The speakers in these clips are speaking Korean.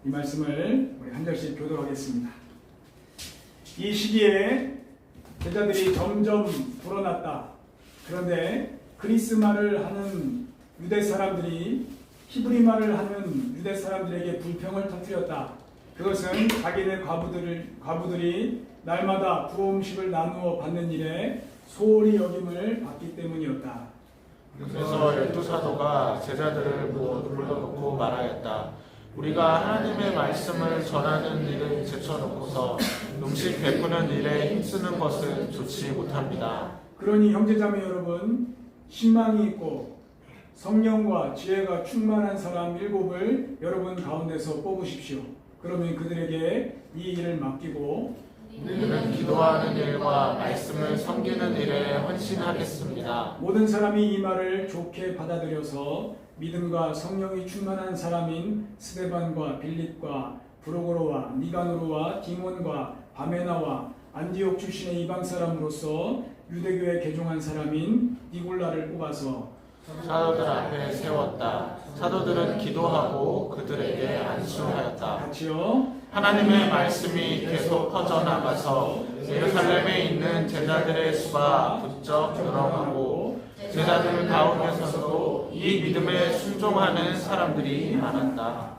이 말씀을 우리 한 절씩 교도하겠습니다. 이 시기에 제자들이 점점 불어났다. 그런데 그리스 말을 하는 유대 사람들이 히브리 말을 하는 유대 사람들에게 불평을 터뜨렸다. 그것은 자기네 과부들이 날마다 부음식을 나누어 받는 일에 소홀히 여김을 받기 때문이었다. 그래서 12사도가 제자들을 불러놓고 말하였다. 우리가 하나님의 말씀을 전하는 일을 제쳐놓고서 음식 베푸는 일에 힘쓰는 것은 좋지 못합니다. 그러니 형제자매 여러분, 신망이 있고 성령과 지혜가 충만한 사람 7을 여러분 가운데서 뽑으십시오. 그러면 그들에게 이 일을 맡기고 우리는 기도하는 일과 말씀을 섬기는 일에 헌신하겠습니다. 모든 사람이 이 말을 좋게 받아들여서 믿음과 성령이 충만한 사람인 스데반과 빌립과 브로고로와 니가노르와 디몬과 바메나와 안디옥 출신의 이방 사람으로서 유대교에 개종한 사람인 니골라를 뽑아서 사도들 앞에 세웠다. 사도들은 기도하고 그들에게 안수하였다. 같이요. 하나님의 말씀이 계속 퍼져나가서 예루살렘에 있는 제자들의 수가 부쩍 늘어나고 제자들 가운데서도 이 믿음에 순종하는 사람들이 많았다.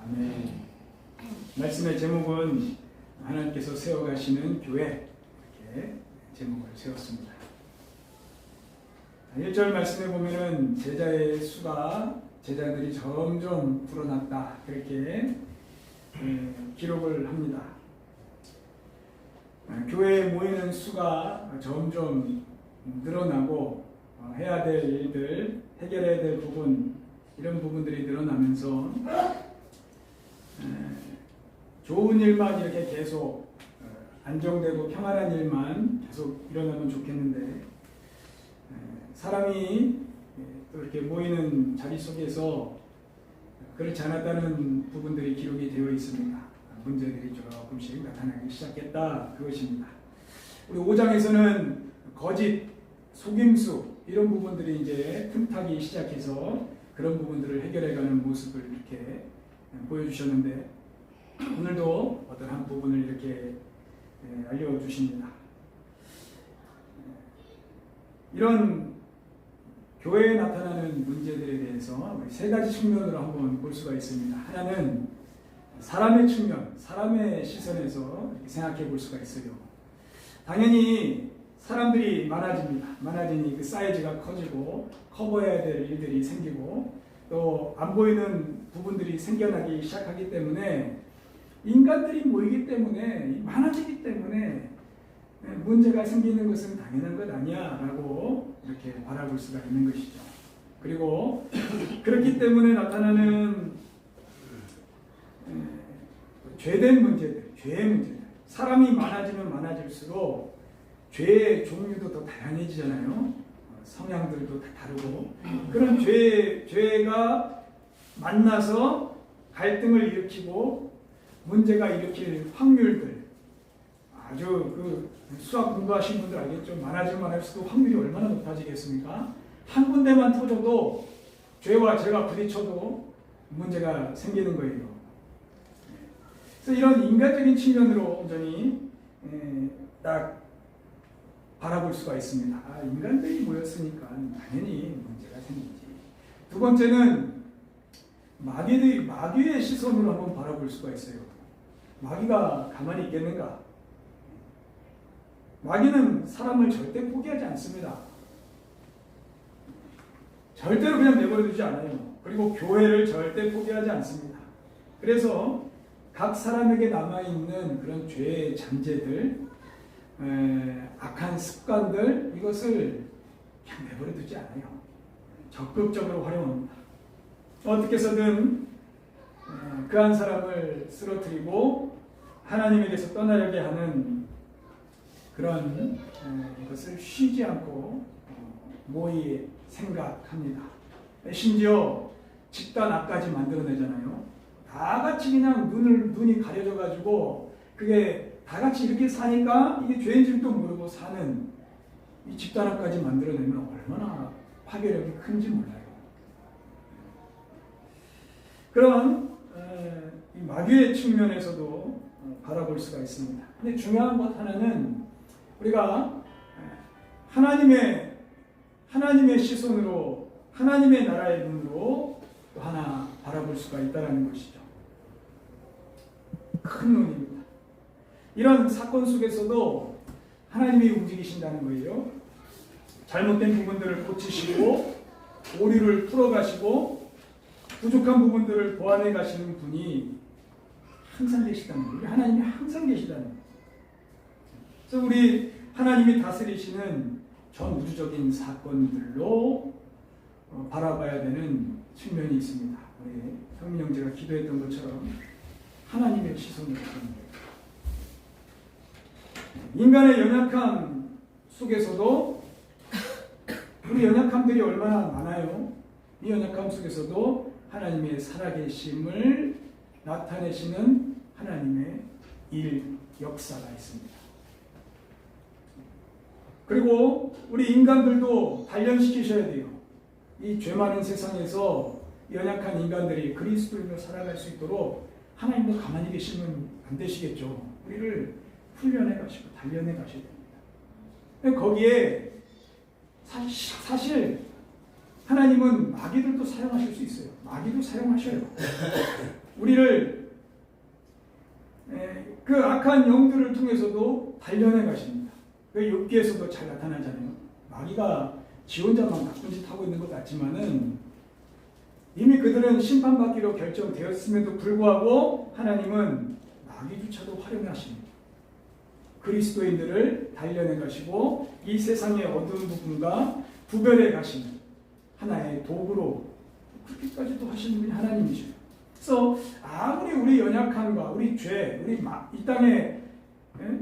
아멘. 말씀의 제목은 하나님께서 세워가시는 교회, 이렇게 제목을 세웠습니다. 1절 말씀에 보면은 제자들이 점점 불어났다, 그렇게 기록을 합니다. 교회에 모이는 수가 점점 늘어나고 해야 될 일들, 해결해야 될 부분, 이런 부분들이 늘어나면서 좋은 일만 이렇게 계속 안정되고 평안한 일만 계속 일어나면 좋겠는데, 사람이 또 이렇게 모이는 자리 속에서 그렇지 않았다는 부분들이 기록이 되어 있습니다. 문제들이 조금씩 나타나기 시작했다, 그것입니다. 우리 5장에서는 거짓, 속임수, 이런 부분들이 이제 틈타기 시작해서 그런 부분들을 해결해가는 모습을 이렇게 보여주셨는데, 오늘도 어떤 한 부분을 이렇게 알려주십니다. 이런 교회에 나타나는 문제들에 대해서 세 가지 측면으로 한번 볼 수가 있습니다. 하나는 사람의 측면, 사람의 시선에서 생각해 볼 수가 있어요. 당연히 사람들이 많아집니다. 많아지니 그 사이즈가 커지고 커버해야 될 일들이 생기고 또 안 보이는 부분들이 생겨나기 시작하기 때문에, 인간들이 모이기 때문에, 많아지기 때문에 문제가 생기는 것은 당연한 것 아니야 라고 이렇게 바라볼 수가 있는 것이죠. 그리고 그렇기 때문에 나타나는 죄된 문제들, 죄의 문제들, 사람이 많아지면 많아질수록 죄의 종류도 더 다양해지잖아요. 성향들도 다 다르고, 그런 죄가 만나서 갈등을 일으키고 문제가 일으킬 확률들, 아주 수학 공부하신 분들 알겠죠? 많아지면 많아질수록 확률이 얼마나 높아지겠습니까? 한 군데만 터져도 죄와 죄가 부딪혀도 문제가 생기는 거예요. 그래서 이런 인간적인 측면으로 온전히 딱 바라볼 수가 있습니다. 인간들이 모였으니까 당연히 문제가 생기지. 두 번째는 마귀의 시선으로 한번 바라볼 수가 있어요. 마귀가 가만히 있겠는가? 마귀는 사람을 절대 포기하지 않습니다. 절대로 그냥 내버려두지 않아요. 그리고 교회를 절대 포기하지 않습니다. 그래서 각 사람에게 남아있는 그런 죄의 잔재들, 악한 습관들, 이것을 그냥 내버려두지 않아요. 적극적으로 활용합니다. 어떻게 해서든 그 한 사람을 쓰러뜨리고 하나님에게서 떠나려게 하는 그런 것을 쉬지 않고 모의 생각합니다. 심지어 집단 악까지 만들어내잖아요. 다 같이 그냥 눈이 가려져가지고 그게 다 같이 이렇게 사니까 이게 죄인 줄도 모르고 사는 이 집단 악까지 만들어내면 얼마나 파괴력이 큰지 몰라요. 그런 이 마귀의 측면에서도 바라볼 수가 있습니다. 근데 중요한 것 하나는 우리가 하나님의 시선으로 하나님의 나라의 눈으로 또 하나 바라볼 수가 있다는 것이죠. 큰 논입니다. 이런 사건 속에서도 하나님이 움직이신다는 거예요. 잘못된 부분들을 고치시고 오류를 풀어가시고 부족한 부분들을 보완해 가시는 분이 항상 계시다는 거예요. 하나님이 항상 계시다는 거예요. 그래서 우리 하나님이 다스리시는 전 우주적인 사건들로 바라봐야 되는 측면이 있습니다. 우리 성민 형제가 기도했던 것처럼 하나님의 시선으로 보는 거예요. 인간의 연약함 속에서도 우리 연약함들이 얼마나 많아요. 이 연약함 속에서도 하나님의 살아계심을 나타내시는 하나님의 역사가 있습니다. 그리고 우리 인간들도 단련시키셔야 돼요. 이 죄 많은 세상에서 연약한 인간들이 그리스도인으로 살아갈 수 있도록 하나님도 가만히 계시면 안 되시겠죠. 우리를 훈련해 가시고 단련해 가셔야 됩니다. 거기에 사실 하나님은 마귀들도 사용하실 수 있어요. 마귀도 사용하셔요. 우리를 그 악한 영들을 통해서도 단련해 가십니다. 그 욥기에서도 잘 나타나잖아요. 마귀가 지 혼자만 나쁜 짓 하고 있는 것 같지만은 이미 그들은 심판받기로 결정되었음에도 불구하고 하나님은 마귀조차도 활용하십니다. 그리스도인들을 단련해 가시고 이 세상의 어두운 부분과 구별해 가시는 하나의 도구로 그렇게까지도 하시는 분이 하나님이셔요. 그래서 아무리 우리 연약함과 우리 죄, 이 땅에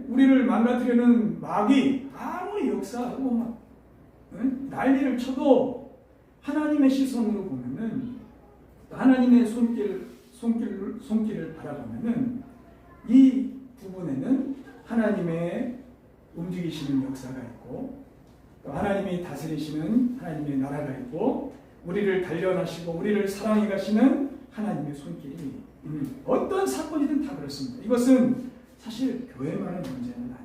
우리를 망가뜨리는 마귀 아무리 역사하고 막 난리를 쳐도 하나님의 시선으로 보면은 하나님의 손길을 바라보면은 이 부분에는 하나님의 움직이시는 역사가 있고 또 하나님이 다스리시는 하나님의 나라가 있고 우리를 단련하시고 우리를 사랑해 가시는 하나님의 손길이 있는 어떤 사건이든 다 그렇습니다. 이것은 사실 교회만의 문제는 아니에요.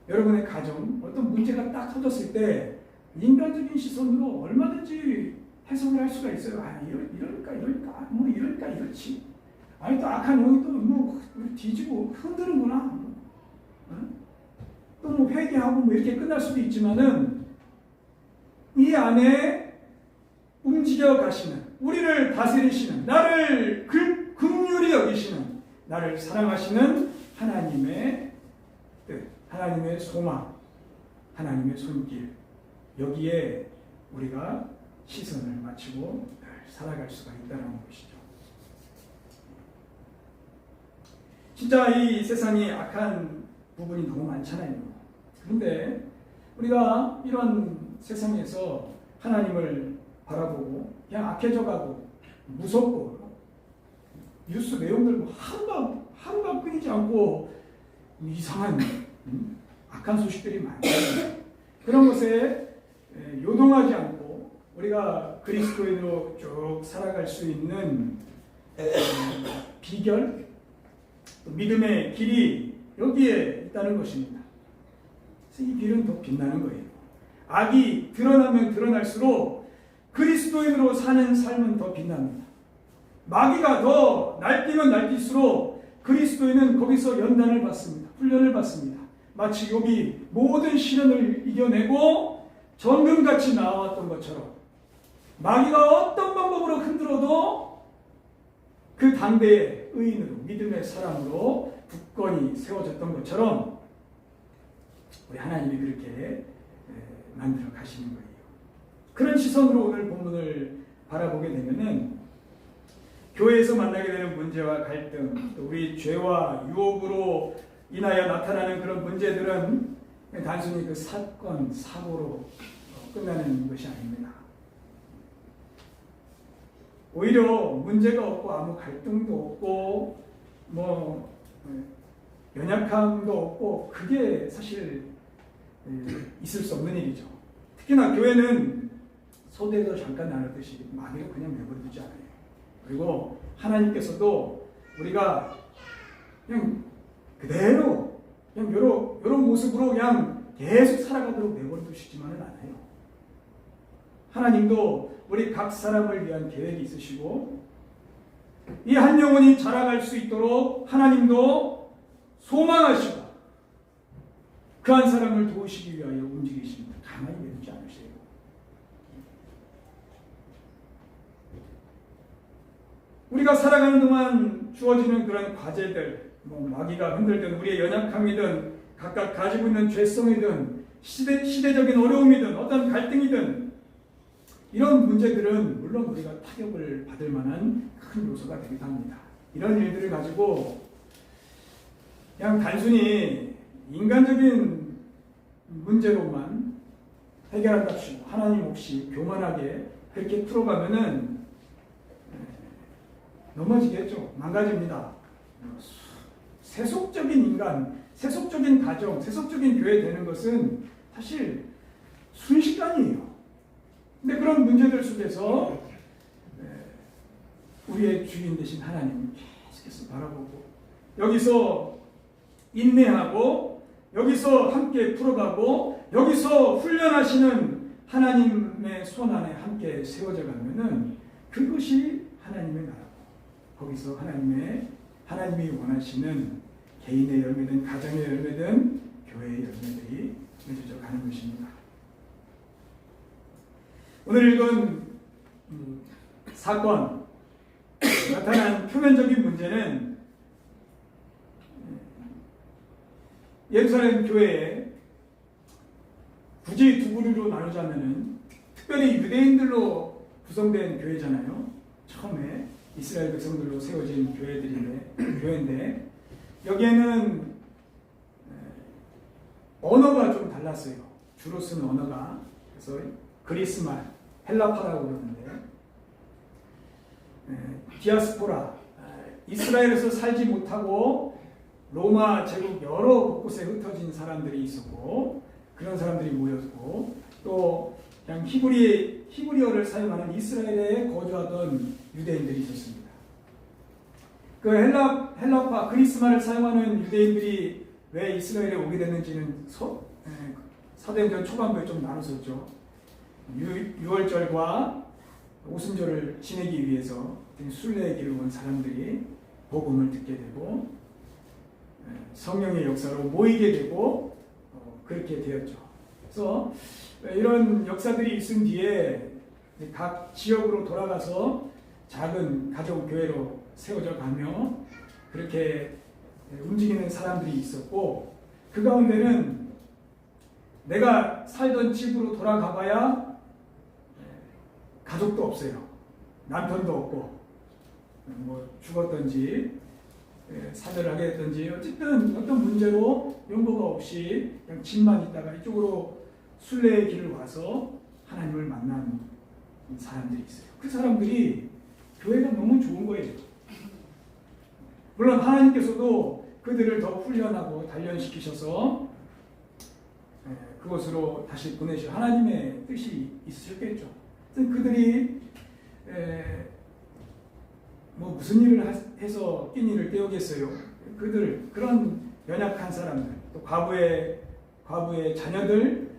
여러분의 가정 어떤 문제가 딱 터졌을 때 인간적인 시선으로 얼마든지 해석을 할 수가 있어요. 이럴까 이렇지. 아니 또 악한 영이 또 뒤지고 흔드는구나. 또 회개하고 이렇게 끝날 수도 있지만은 이 안에 움직여 가시는 우리를 다스리시는 나를 긍휼히 여기시는 나를 사랑하시는 하나님의 뜻, 하나님의 소망, 하나님의 손길 여기에 우리가 시선을 맞추고 살아갈 수가 있다는 것이죠. 진짜 이 세상이 악한 부분이 너무 많잖아요. 그런데 우리가 이런 세상에서 하나님을 바라보고 그냥 악해져가고 무섭고 뉴스 내용들 하루가 끊이지 않고 이상한 악한 소식들이 많잖아요. 그런 것에 요동하지 않고 우리가 그리스도인으로 쭉 살아갈 수 있는 비결, 믿음의 길이 여기에 있다는 것입니다. 그래서 이 길은 더 빛나는 거예요. 악이 드러나면 드러날수록 그리스도인으로 사는 삶은 더 빛납니다. 마귀가 더 날뛰면 날뛸수록 그리스도인은 거기서 연단을 받습니다. 훈련을 받습니다. 마치 욥이 모든 시련을 이겨내고 정금같이 나아왔던 것처럼 마귀가 어떤 방법으로 흔들어도 그 당대의 의인으로 믿음의 사람으로 굳건히 세워졌던 것처럼 우리 하나님이 그렇게 만들어 가시는 거예요. 그런 시선으로 오늘 본문을 바라보게 되면은 교회에서 만나게 되는 문제와 갈등, 또 우리 죄와 유혹으로 인하여 나타나는 그런 문제들은 단순히 그 사건, 사고로 끝나는 것이 아닙니다. 오히려 문제가 없고 아무 갈등도 없고 연약함도 없고 그게 사실 있을 수 없는 일이죠. 특히나 교회는 소대도 잠깐 나눴듯이 마귀로 그냥 내버려두지 않아요. 그리고 하나님께서도 우리가 그냥 그대로 그냥 요런 모습으로 그냥 계속 살아가도록 내버려 두시지만은 않아요. 하나님도 우리 각 사람을 위한 계획이 있으시고 이 한 영혼이 자라갈 수 있도록 하나님도 소망하시고 그 한 사람을 도우시기 위하여 움직이십니다. 가만히 내두지 않으세요. 우리가 살아가는 동안 주어지는 그런 과제들, 마귀가 흔들든 우리의 연약함이든 각각 가지고 있는 죄성이든 시대적인 어려움이든 어떤 갈등이든 이런 문제들은 물론 우리가 타격을 받을 만한 큰 요소가 되기도 합니다. 이런 일들을 가지고 그냥 단순히 인간적인 문제로만 해결한답시고 하나님 없이 교만하게 그렇게 풀어가면은 넘어지겠죠. 망가집니다. 세속적인 인간, 세속적인 가정, 세속적인 교회 되는 것은 사실 순식간이에요. 근데 그런 문제들 속에서 우리의 주인 되신 하나님 계속해서 바라보고 여기서 인내하고 여기서 함께 풀어가고 여기서 훈련하시는 하나님의 손 안에 함께 세워져 가면은 그것이 하나님의 나라고 거기서 하나님이 원하시는 개인의 열매든 가정의 열매든 교회의 열매들이 맺어져 가는 것입니다. 오늘 읽은 사건 나타난 표면적인 문제는 예루살렘 교회에 굳이 두 부류로 나누자면은 특별히 유대인들로 구성된 교회잖아요. 처음에 이스라엘 백성들로 세워진 교회인데 여기에는 언어가 좀 달랐어요. 주로 쓰는 언어가. 그래서 그리스말, 헬라파라고 그러는데 디아스포라, 이스라엘에서 살지 못하고 로마 제국 여러 곳곳에 흩어진 사람들이 있었고 그런 사람들이 모였고 또 그냥 히브리어를 사용하는 이스라엘에 거주하던 유대인들이 있었습니다. 그 헬라파 그리스말을 사용하는 유대인들이 왜 이스라엘에 오게 됐는지는 사도행전 초반부에 좀 나눴었죠. 유월절과 오순절을 지내기 위해서 순례의 길을 온 사람들이 복음을 듣게 되고 성령의 역사로 모이게 되고 그렇게 되었죠. 그래서 이런 역사들이 있은 뒤에 각 지역으로 돌아가서 작은 가족 교회로 세워져 가며 그렇게 움직이는 사람들이 있었고 그 가운데는 내가 살던 집으로 돌아가 봐야 가족도 없어요. 남편도 없고 죽었던지 사별을 하게 됐던지 어쨌든 어떤 문제로 연고가 없이 그냥 집만 있다가 이쪽으로 순례의 길을 와서 하나님을 만난 사람들이 있어요. 그 사람들이 교회가 너무 좋은 거예요. 물론 하나님께서도 그들을 더 훈련하고 단련시키셔서 그곳으로 다시 보내실 하나님의 뜻이 있으셨겠죠. 그들이 무슨 일을 해서 끼니를 때우겠어요. 그런 연약한 사람들, 또 과부의 자녀들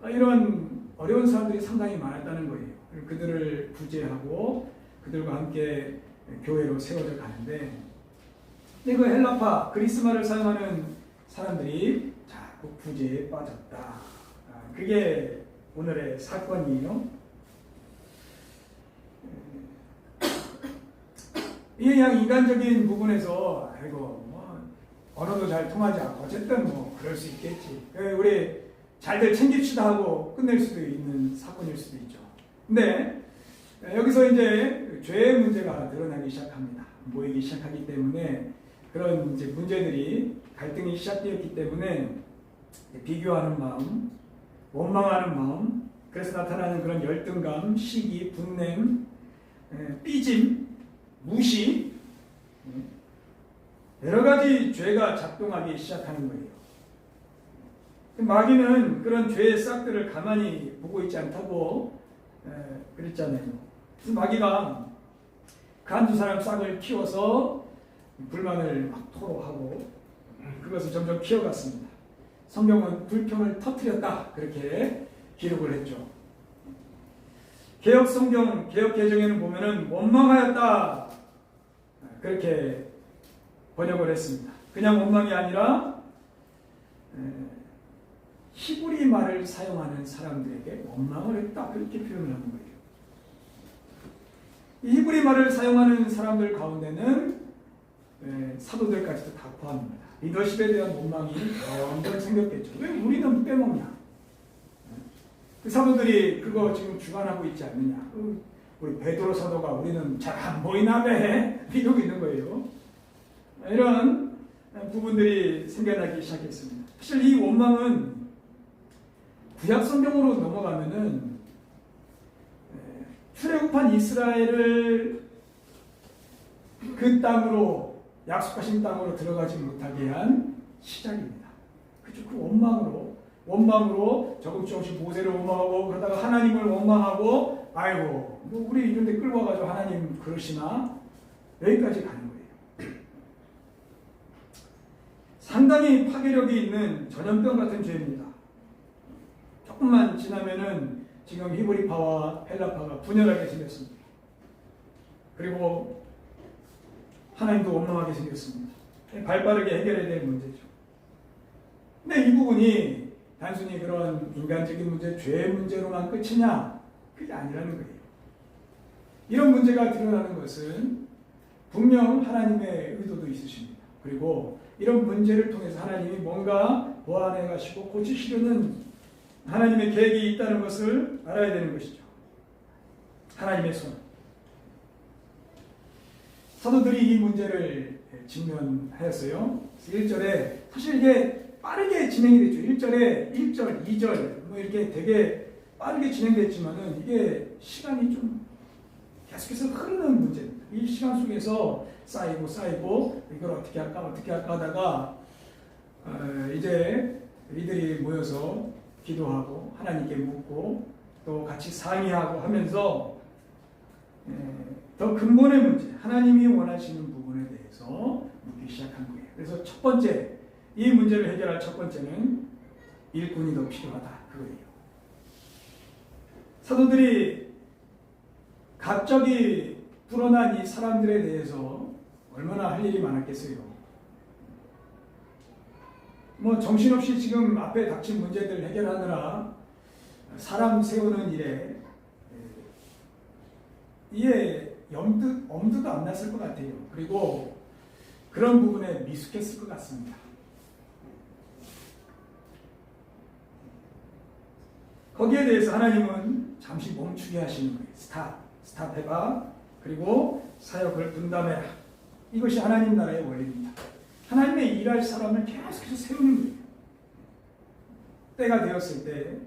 이런 어려운 사람들이 상당히 많았다는 거예요. 그들을 구제하고 그들과 함께 교회로 세워져 가는데 그 헬라파 그리스말을 사용하는 사람들이 자꾸 구제에 빠졌다. 그게 오늘의 사건이에요. 이게 그냥 인간적인 부분에서 언어도 잘 통하지 않고 어쨌든 그럴 수 있겠지. 우리 잘들 챙깁시다 하고 끝낼 수도 있는 사건일 수도 있죠. 근데 여기서 이제 죄의 문제가 드러나기 시작합니다. 모이기 시작하기 때문에 그런 이제 문제들이 갈등이 시작되었기 때문에 비교하는 마음, 원망하는 마음, 그래서 나타나는 그런 열등감, 시기, 분냄, 삐짐, 무시, 여러 가지 죄가 작동하기 시작하는 거예요. 마귀는 그런 죄의 싹들을 가만히 보고 있지 않다고 그랬잖아요. 그래서 마귀가 그 한두 사람 싹을 키워서 불만을 막 토로하고 그것을 점점 키워갔습니다. 성경은 불평을 터뜨렸다 그렇게 기록을 했죠. 개혁 성경, 개혁 개정에는 보면은 원망하였다 그렇게 번역을 했습니다. 그냥 원망이 아니라 히브리 말을 사용하는 사람들에게 원망을 했다 그렇게 표현을 하는 거예요. 이 히브리 말을 사용하는 사람들 가운데는 사도들까지도 다 포함합니다. 리더십에 대한 원망이 완전 생겼겠죠. 왜 우리는 빼먹냐? 그 사도들이 그거 지금 주관하고 있지 않느냐? 우리 베드로 사도가 우리는 잘 안 보이나 배 이러고 있는 거예요. 이런 부분들이 생겨나기 시작했습니다. 사실 이 원망은 구약 성경으로 넘어가면은 출애굽한 이스라엘을 그 땅으로 약속하신 땅으로 들어가지 못하게 한 시작입니다. 그죠? 그 원망으로 조금씩 모세를 원망하고 그러다가 하나님을 원망하고 아이고 뭐 우리 이런 데 끌고 와가지고 하나님 그러시나 여기까지 가는 거예요. 상당히 파괴력이 있는 전염병 같은 죄입니다. 조금만 지나면은 지금 히브리파와 헬라파가 분열하게 생겼습니다. 그리고 하나님도 원망하게 생겼습니다. 발빠르게 해결해야 될 문제죠. 근데 이 부분이 단순히 그런 인간적인 문제, 죄의 문제로만 끝이냐? 그게 아니라는 거예요. 이런 문제가 드러나는 것은 분명 하나님의 의도도 있으십니다. 그리고 이런 문제를 통해서 하나님이 뭔가 보완해 가시고 고치시려는 하나님의 계획이 있다는 것을 알아야 되는 것이죠. 하나님의 손. 사도들이 이 문제를 직면하였어요. 1절에 사실 이게 빠르게 진행이 됐죠. 1절에 1절, 2절 뭐 이렇게 되게 빠르게 진행됐지만은 이게 시간이 좀 계속해서 흐르는 문제입니다. 이 시간 속에서 쌓이고 이걸 어떻게 할까 하다가 이제 이들이 모여서 기도하고 하나님께 묻고 또 같이 상의하고 하면서 더 근본의 문제, 하나님이 원하시는 부분에 대해서 묻기 시작한 거예요. 그래서 첫 번째, 이 문제를 해결할 첫 번째는 일꾼이 더 필요하다. 그거예요. 사도들이 갑자기 불어난 이 사람들에 대해서 얼마나 할 일이 많았겠어요. 뭐 정신없이 지금 앞에 닥친 문제들 해결하느라 사람 세우는 일에 이에 엄두도 안 났을 것 같아요. 그리고 그런 부분에 미숙했을 것 같습니다. 거기에 대해서 하나님은 잠시 멈추게 하시는 거예요. 스탑해봐. 그리고 사역을 분담해라. 이것이 하나님 나라의 원리입니다. 하나님의 일할 사람을 계속해서 세우는 거예요. 때가 되었을 때,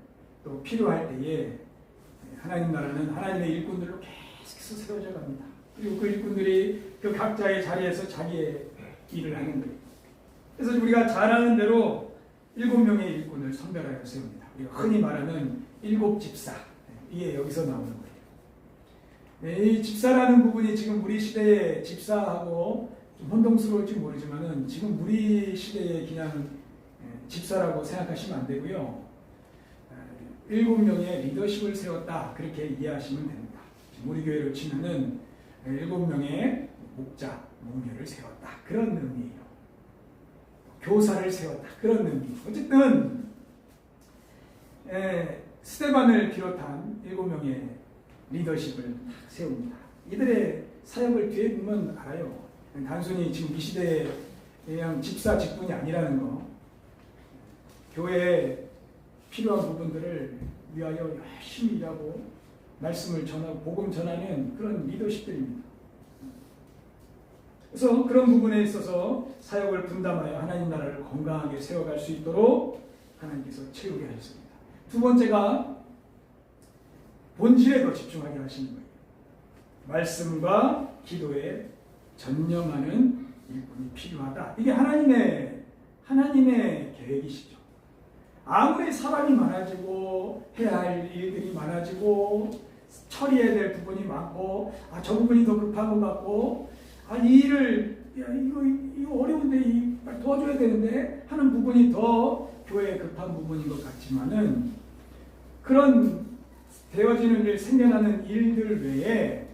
또 필요할 때에 하나님 나라는 하나님의 일꾼들로 계속해서 세워져 갑니다. 그리고 그 일꾼들이 그 각자의 자리에서 자기의 일을 하는 거예요. 그래서 우리가 잘 아는 대로 7명의 일꾼을 선별하여 세웁니다. 우리가 흔히 말하는 7집사. 이게 여기서 나오는 거예요. 이 집사라는 부분이 지금 우리 시대의 집사하고 좀 혼동스러울지 모르지만은 지금 우리 시대의 그냥 집사라고 생각하시면 안 되고요. 7명의 리더십을 세웠다. 그렇게 이해하시면 됩니다. 지금 우리 교회로 치면은 7명의 목자, 목녀를 세웠다. 그런 의미예요. 교사를 세웠다. 그런 의미. 어쨌든 스데반을 비롯한 7명의 리더십을 딱 세웁니다. 이들의 사역을 뒤에 보면 알아요. 단순히 지금 이 시대에 그냥 집사 직분이 아니라는 거. 교회에 필요한 부분들을 위하여 열심히 일하고 말씀을 전하고 복음 전하는 그런 리더십들입니다. 그래서 그런 부분에 있어서 사역을 분담하여 하나님 나라를 건강하게 세워갈 수 있도록 하나님께서 채우게 하셨습니다. 두 번째가 본질에 더 집중하게 하시는 거예요. 말씀과 기도에 전념하는 일꾼이 필요하다. 이게 하나님의 계획이시죠. 아무리 사람이 많아지고 해야 할 일들이 많아지고 처리해야 될 부분이 많고 저 부분이 더 급한 것 같고 이 일을 야, 이거 어려운데 빨리 도와줘야 되는데 하는 부분이 더 교회에 급한 부분인 것 같지만은 그런 되어지는 일, 생겨나는 일들 외에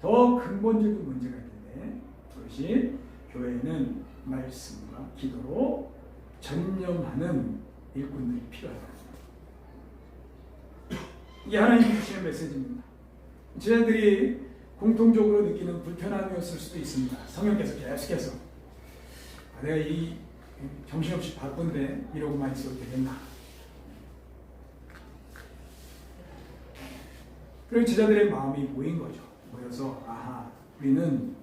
더 근본적인 문제가 있는데 그것이 교회에는 말씀과 기도로 전념하는 일꾼들이 필요하다. 이게 하나님이 주시는 메시지입니다. 제자들이 공통적으로 느끼는 불편함이었을 수도 있습니다. 성령께서 계속해서 내가 이 정신없이 바쁜데 이러고만 있어도 되겠나. 그리고 제자들의 마음이 모인 거죠. 모여서 우리는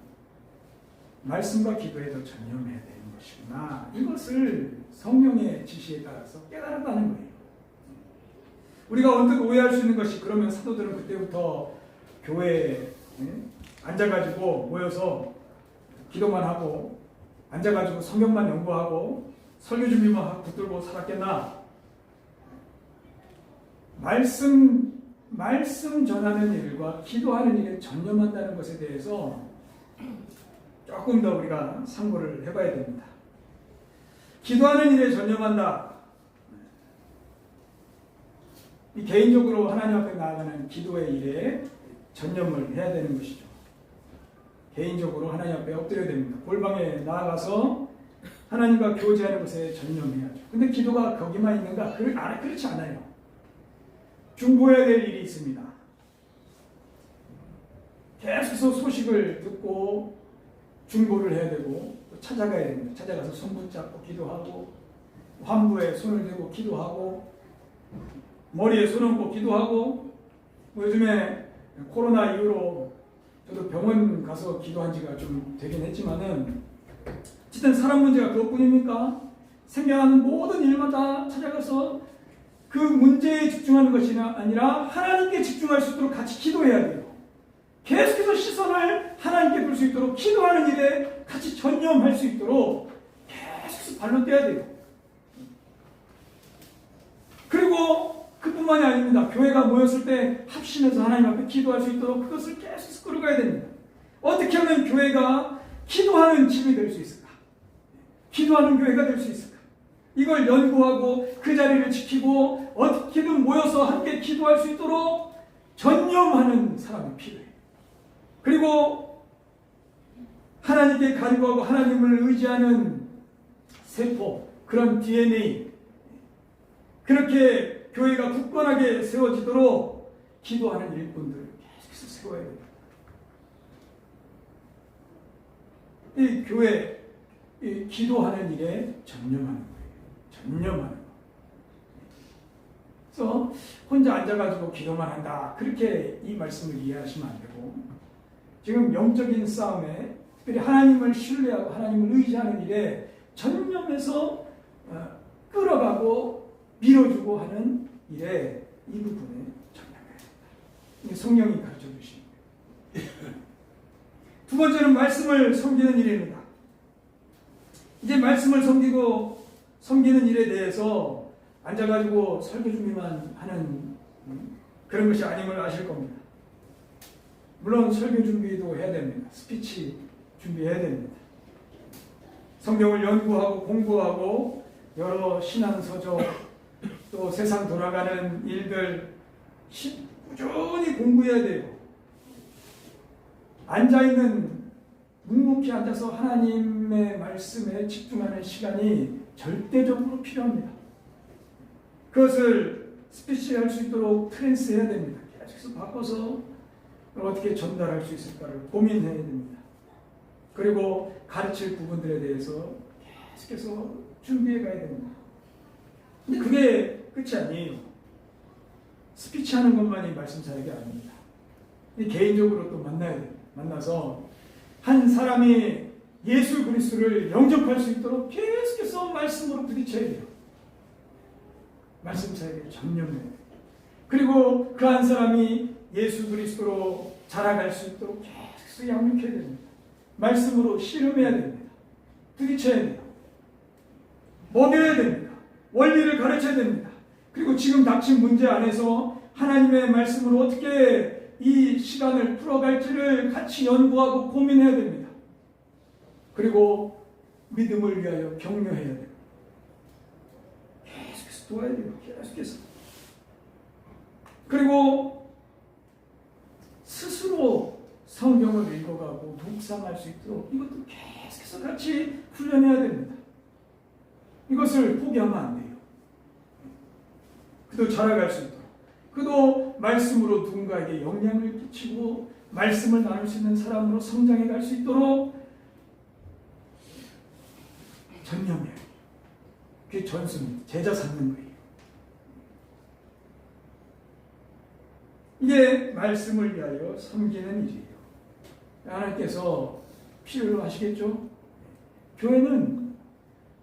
말씀과 기도에 더 전념해야 되는 것이구나. 이것을 성령의 지시에 따라서 깨달았다는 거예요. 우리가 언뜻 오해할 수 있는 것이 그러면 사도들은 그때부터 교회에 앉아가지고 모여서 기도만 하고 앉아가지고 성경만 연구하고 설교 준비만 붙들고 살았겠나? 말씀 전하는 일과 기도하는 일에 전념한다는 것에 대해서 조금 더 우리가 상고를 해봐야 됩니다. 기도하는 일에 전념한다. 이 개인적으로 하나님 앞에 나아가는 기도의 일에 전념을 해야 되는 것이죠. 개인적으로 하나님 앞에 엎드려야 됩니다. 골방에 나아가서 하나님과 교제하는 것에 전념해야죠. 근데 기도가 거기만 있는가? 그렇지 않아요. 중보해야 될 일이 있습니다. 계속해서 소식을 듣고 중보를 해야 되고 찾아가야 됩니다. 찾아가서 손 붙잡고 기도하고 환부에 손을 대고 기도하고 머리에 손 얹고 기도하고 요즘에 코로나 이후로 저도 병원 가서 기도한 지가 좀 되긴 했지만은 어쨌든 사람 문제가 그것뿐입니까? 생겨나는 모든 일마다 찾아가서 그 문제에 집중하는 것이 아니라 하나님께 집중할 수 있도록 같이 기도해야 돼요. 계속해서 시선을 하나님께 둘 수 있도록 기도하는 일에 같이 전념할 수 있도록 계속해서 발로 떼야 돼요. 그리고 그뿐만이 아닙니다. 교회가 모였을 때 합심해서 하나님 앞에 기도할 수 있도록 그것을 계속 끌어가야 됩니다. 어떻게 하면 교회가 기도하는 집이 될 수 있을까? 기도하는 교회가 될 수 있을까? 이걸 연구하고 그 자리를 지키고 어떻게든 모여서 함께 기도할 수 있도록 전념하는 사람이 필요해요. 그리고 하나님께 간구하고 하나님을 의지하는 세포, 그런 DNA, 그렇게 교회가 굳건하게 세워지도록 기도하는 일꾼들을 계속해서 세워야 됩니다. 이 교회, 이 기도하는 일에 전념하는 거예요. 전념하는 거. 그래서 혼자 앉아가지고 기도만 한다. 그렇게 이 말씀을 이해하시면 안 되고, 지금 영적인 싸움에 특별히 하나님을 신뢰하고 하나님을 의지하는 일에 전념해서 끌어가고 밀어주고 하는 일에 이 부분에 전념해야 된다. 성령이 가르쳐 주신 거예요. 두 번째는 말씀을 섬기는 일입니다. 이제 말씀을 섬기는 일에 대해서 앉아가지고 설교 준비만 하는 그런 것이 아님을 아실 겁니다. 물론 설교 준비도 해야 됩니다. 스피치 준비해야 됩니다. 성경을 연구하고 공부하고 여러 신앙서적 또 세상 돌아가는 일들 꾸준히 공부해야 돼요. 앉아있는 묵묵히 앉아서 하나님의 말씀에 집중하는 시간이 절대적으로 필요합니다. 그것을 스피치할 수 있도록 트랜스해야 됩니다. 계속해서 바꿔서 어떻게 전달할 수 있을까를 고민해야 됩니다. 그리고 가르칠 부분들에 대해서 계속해서 준비해 가야 됩니다. 근데 그게 끝이 아니에요. 스피치하는 것만이 말씀 사역이 아닙니다. 개인적으로 또 만나야 돼요. 만나서 한 사람이 예수 그리스도를 영접할 수 있도록 계속해서 말씀으로 부딪혀야 돼요. 말씀 사역에 전념해야 돼요. 그리고 그 한 사람이 예수 그리스도로 자라갈 수 있도록 계속해서 양육해야 됩니다. 말씀으로 씨름해야 됩니다. 부딪혀야 돼요. 먹여야 됩니다. 원리를 가르쳐야 됩니다. 그리고 지금 닥친 문제 안에서 하나님의 말씀으로 어떻게 이 시간을 풀어갈지를 같이 연구하고 고민해야 됩니다. 그리고 믿음을 위하여 격려해야 돼요. 계속해서 도와야 돼요. 계속해서. 그리고 스스로 성경을 읽어가고 묵상할 수 있도록 이것도 계속해서 같이 훈련해야 됩니다. 이것을 포기하면 안 돼요. 그도 자라갈 수 있도록. 그도 말씀으로 누군가에게 영향을 끼치고 말씀을 나눌 수 있는 사람으로 성장해 갈 수 있도록 전념해요. 그게 전수입니다. 제자 삼는 거예요. 이게 말씀을 위하여 섬기는 일이에요. 하나님께서 필요로 하시겠죠? 교회는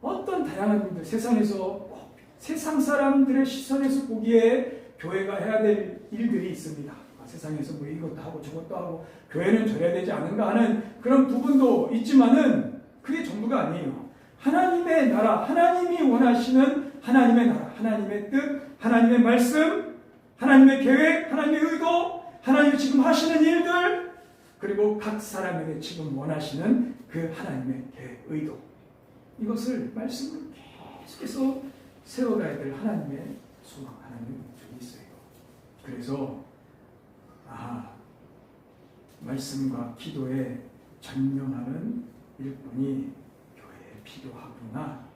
어떤 다양한 분들, 세상에서 세상 사람들의 시선에서 보기에 교회가 해야 될 일들이 있습니다. 세상에서 뭐 이것도 하고 저것도 하고 교회는 저래야 되지 않은가 하는 그런 부분도 있지만은 그게 전부가 아니에요. 하나님의 나라, 하나님이 원하시는 하나님의 나라, 하나님의 뜻, 하나님의 말씀, 하나님의 계획, 하나님의 의도, 하나님이 지금 하시는 일들, 그리고 각 사람에게 지금 원하시는 그 하나님의 계획, 의도, 이것을 말씀으로 계속해서 세워가야 될 하나님의 소망, 하나님의 목적이 있어요. 그래서 말씀과 기도에 전념하는 일꾼이 교회에 필요하구나.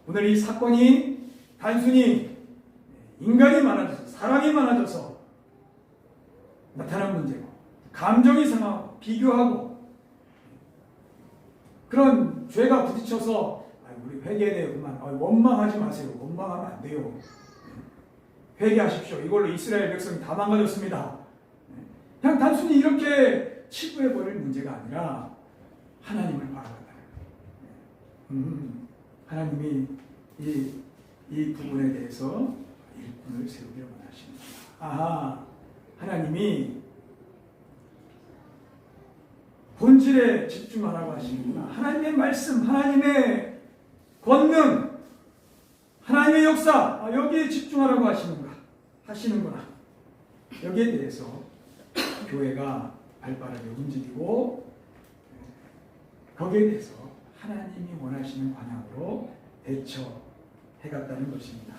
오늘 이 사건이 단순히 인간이 많아져서, 사람이 많아져서 나타난 문제고, 감정이 상하고 비교하고 그런 죄가 부딪혀서 우리 회개해야 되구만, 원망하지 마세요. 원망하면 안 돼요. 회개하십시오. 이걸로 이스라엘 백성이 다 망가졌습니다. 그냥 단순히 이렇게 치부해버릴 문제가 아니라 하나님을 바라본다는 거예요. 하나님이 이 부분에 대해서 일꾼을 세우기를 원하십니다. 하나님이 본질에 집중하라고 하시는구나. 하나님의 말씀, 하나님의 권능, 하나님의 역사, 여기에 집중하라고 하시는구나. 여기에 대해서 교회가 발빠르게 움직이고 거기에 대해서 하나님이 원하시는 방향으로 대처해갔다는 것입니다.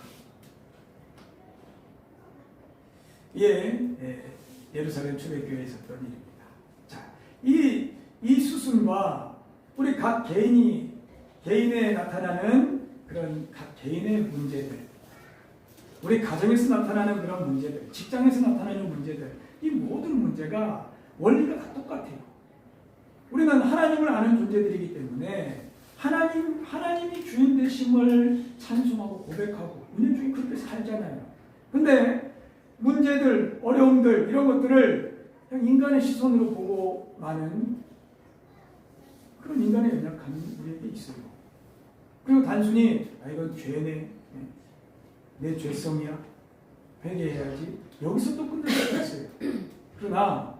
예루살렘 초대교회에 있었던 일입니다. 자, 이 수순과 우리 각 개인에 나타나는 그런 각 개인의 문제들, 우리 가정에서 나타나는 그런 문제들, 직장에서 나타나는 문제들, 이 모든 문제가 원리가 다 똑같아요. 우리는 하나님을 아는 존재들이기 때문에 하나님이 주인 되심을 찬송하고 고백하고 은혜 중에 그렇게 살잖아요. 근데 문제들, 어려움들 이런 것들을 그냥 인간의 시선으로 보고 마는 그런 인간의 연약함이 우리에게 있어요. 그리고 단순히 이건 죄네, 내 죄성이야, 회개해야지, 여기서 또 끝낼 수 있어요. 그러나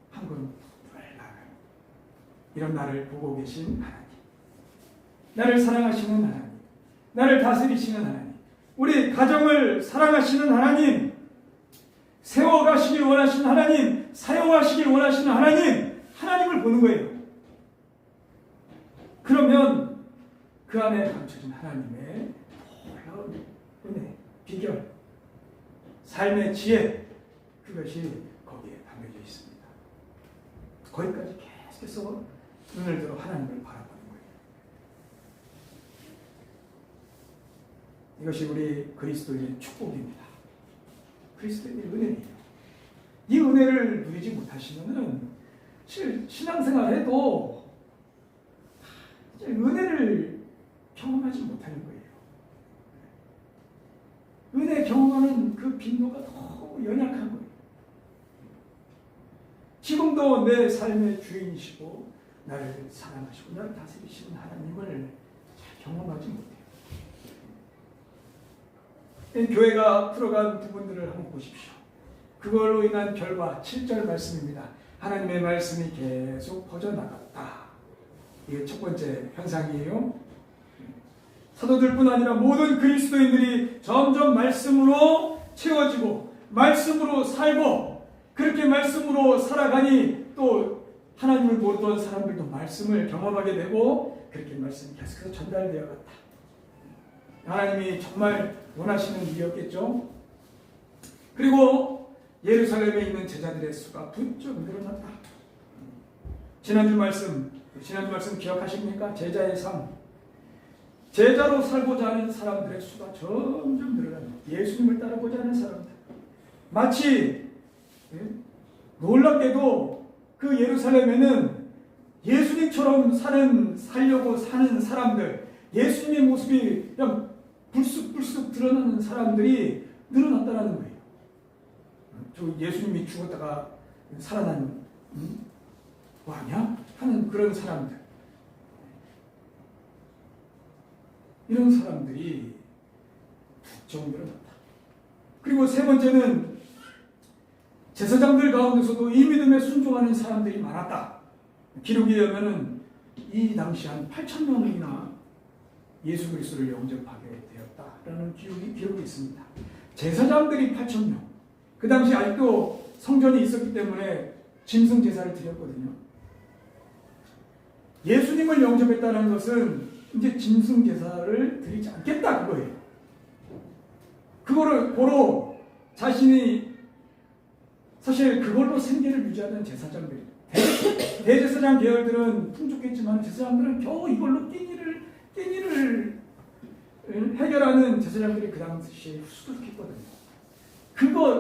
한 걸음 나아가요. 이런 나를 보고 계신 하나님, 나를 사랑하시는 하나님, 나를 다스리시는 하나님, 우리 가정을 사랑하시는 하나님, 세워가시길 원하시는 하나님, 사용하시길 원하시는 하나님을 보는 거예요. 그러면 그 안에 감춰진 하나님의 놀라운 은혜, 비결, 삶의 지혜, 그것이 거기에 담겨져 있습니다. 거기까지 계속해서 눈을 들어 하나님을 바라보는 거예요. 이것이 우리 그리스도인의 축복입니다. 그리스도인의 은혜예요. 이 은혜를 누리지 못하시면은 신앙생활 해도 은혜를 경험하지 못하는 거예요. 은혜 경험하는 그 빈도가 너무 연약한 거예요. 지금도 내 삶의 주인이시고 나를 사랑하시고 나를 다스리시는 하나님을 잘 경험하지 못해요. 교회가 풀어간 부분들을 한번 보십시오. 그걸로 인한 결과 7절 말씀입니다. 하나님의 말씀이 계속 퍼져나갔다. 이게 첫 번째 현상이에요. 사도들뿐 아니라 모든 그리스도인들이 점점 말씀으로 채워지고 말씀으로 살고 그렇게 말씀으로 살아가니 또 하나님을 모르던 사람들도 말씀을 경험하게 되고 그렇게 말씀이 계속해서 전달되어 갔다. 하나님이 정말 원하시는 일이었겠죠. 그리고 예루살렘에 있는 제자들의 수가 부쩍 늘어났다. 지난주 말씀 기억하십니까? 제자의 삶. 제자로 살고자 하는 사람들의 수가 점점 늘어납니다. 예수님을 따라보자 하는 사람들. 마치 놀랍게도 그 예루살렘에는 예수님처럼 살려고 사는 사람들, 예수님의 모습이 그냥 불쑥불쑥 드러나는 사람들이 늘어났다는 거예요. 저 예수님이 죽었다가 살아난 거 아니야? 하는 그런 사람들. 이런 사람들이 부쩍 늘어났다. 그리고 세 번째는 제사장들 가운데서도 이 믿음에 순종하는 사람들이 많았다. 기록에 의하면 이 당시 한 8,000명이나 예수 그리스도를 영접하게 되었다라는 기록이 있습니다. 제사장들이 8,000명. 그 당시 아직도 성전이 있었기 때문에 짐승 제사를 드렸거든요. 예수님을 영접했다는 것은 이제 짐승 제사를 드리지 않겠다 그거예요. 그거를 고로 자신이 사실 그걸로 생계를 유지하는 제사장들이 대제사장 계열들은 풍족했지만 제사장들은 겨우 이걸로 끼니를 해결하는 제사장들이 그 당시에 수두룩했거든요.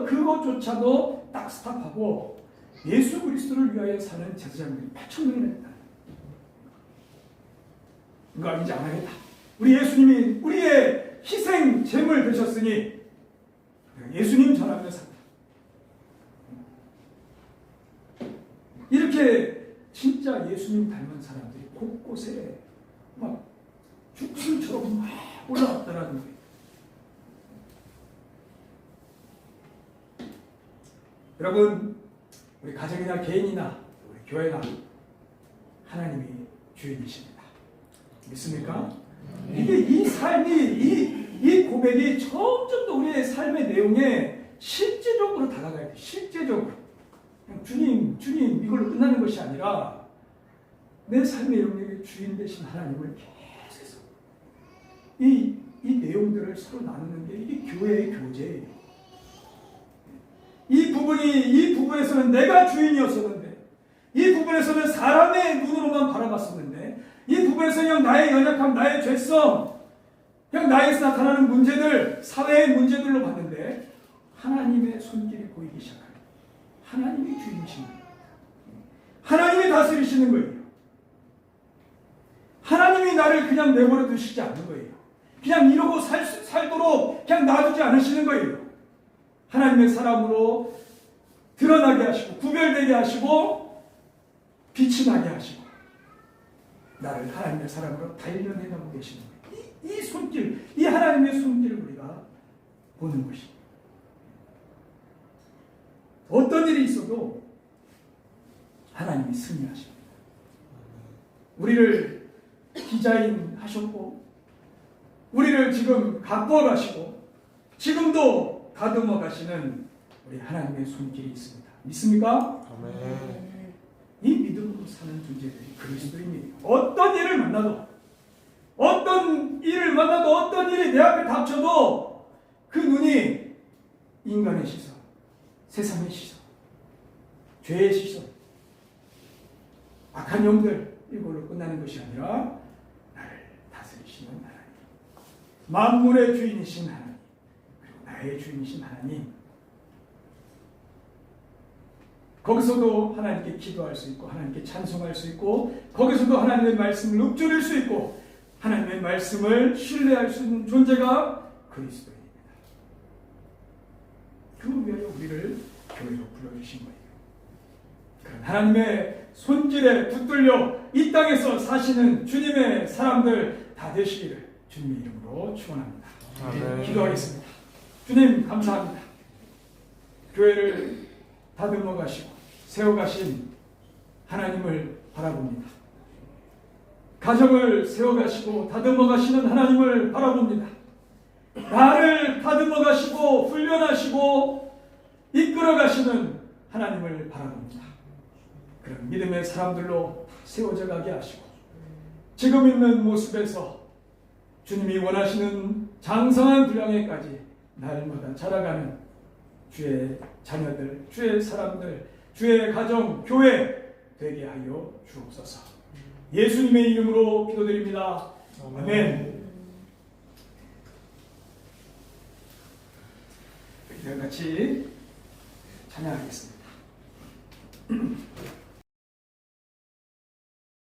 그것조차도 딱 스탑하고 예수 그리스도를 위하여 사는 제사장들이 8,000명이나 됐다. 그거 이제 안 하겠다. 우리 예수님이 우리의 희생 제물 되셨으니 예수님 전하며 산다. 이렇게 진짜 예수님 닮은 사람들이 곳곳에 막 죽순처럼 막 올라왔다라는 거예요. 여러분, 우리 가정이나 개인이나 우리 교회나 하나님이 주인이십니다. 믿습니까? 이게 이 삶이 이 고백이 점점 더 우리의 삶의 내용에 실제적으로 다가가야 돼. 실제적으로. 그냥 주님 이걸로 끝나는 것이 아니라 내 삶의 영역의 주인 되신 하나님을 계속해서 이 내용들을 서로 나누는 게 이게 교회의 교제예요. 이 부분에서는 내가 주인이었었는데, 이 부분에서는 사람의 눈으로만 바라봤었는데, 이 부분에서 그냥 나의 연약함, 나의 죄성, 그냥 나에게서 나타나는 문제들, 사회의 문제들로 봤는데 하나님의 손길이 보이기 시작합니다. 하나님이 주인이신 거예요. 하나님이 다스리시는 거예요. 하나님이 나를 그냥 내버려 두시지 않는 거예요. 그냥 이러고 살도록 그냥 놔두지 않으시는 거예요. 하나님의 사람으로 드러나게 하시고 구별되게 하시고 빛이 나게 하시고 나를 하나님의 사람으로 단련해가고 계시는 거예요. 이 손길, 이 하나님의 손길을 우리가 보는 것입니다. 어떤 일이 있어도 하나님이 승리하십니다. 우리를 디자인 하셨고 우리를 지금 가꾸어 가시고 지금도 가듬어 가시는 우리 하나님의 손길이 있습니다. 믿습니까? 아멘. 이 믿음으로 사는 존재들이 그리스도인이에요. 어떤 일을 만나도 어떤 일이 내 앞에 닥쳐도 그 눈이 인간의 시선, 세상의 시선, 죄의 시선, 악한 영들 이걸로 끝나는 것이 아니라 나를 다스리시는 하나님, 만물의 주인이신 하나님, 그리고 나의 주인이신 하나님, 거기서도 하나님께 기도할 수 있고 하나님께 찬송할 수 있고 거기서도 하나님의 말씀을 읊조릴 수 있고 하나님의 말씀을 신뢰할 수 있는 존재가 그리스도입니다. 그 위하여 우리를 교회로 불러주신 거예요. 그런 하나님의 손길에 붙들려 이 땅에서 사시는 주님의 사람들 다 되시기를 주님의 이름으로 축원합니다. 기도하겠습니다. 주님 감사합니다. 교회를 다듬어 가시고 세워 가신 하나님을 바라봅니다. 가정을 세워 가시고 다듬어 가시는 하나님을 바라봅니다. 나를 다듬어 가시고 훈련하시고 이끌어 가시는 하나님을 바라봅니다. 그런 믿음의 사람들로 세워져 가게 하시고 지금 있는 모습에서 주님이 원하시는 장성한 분량에까지 날마다 자라가는 주의 자녀들, 주의 사람들, 주의 가정, 교회 되게 하여 주옵소서. 예수님의 이름으로 기도드립니다. 아멘. 같이 찬양하겠습니다.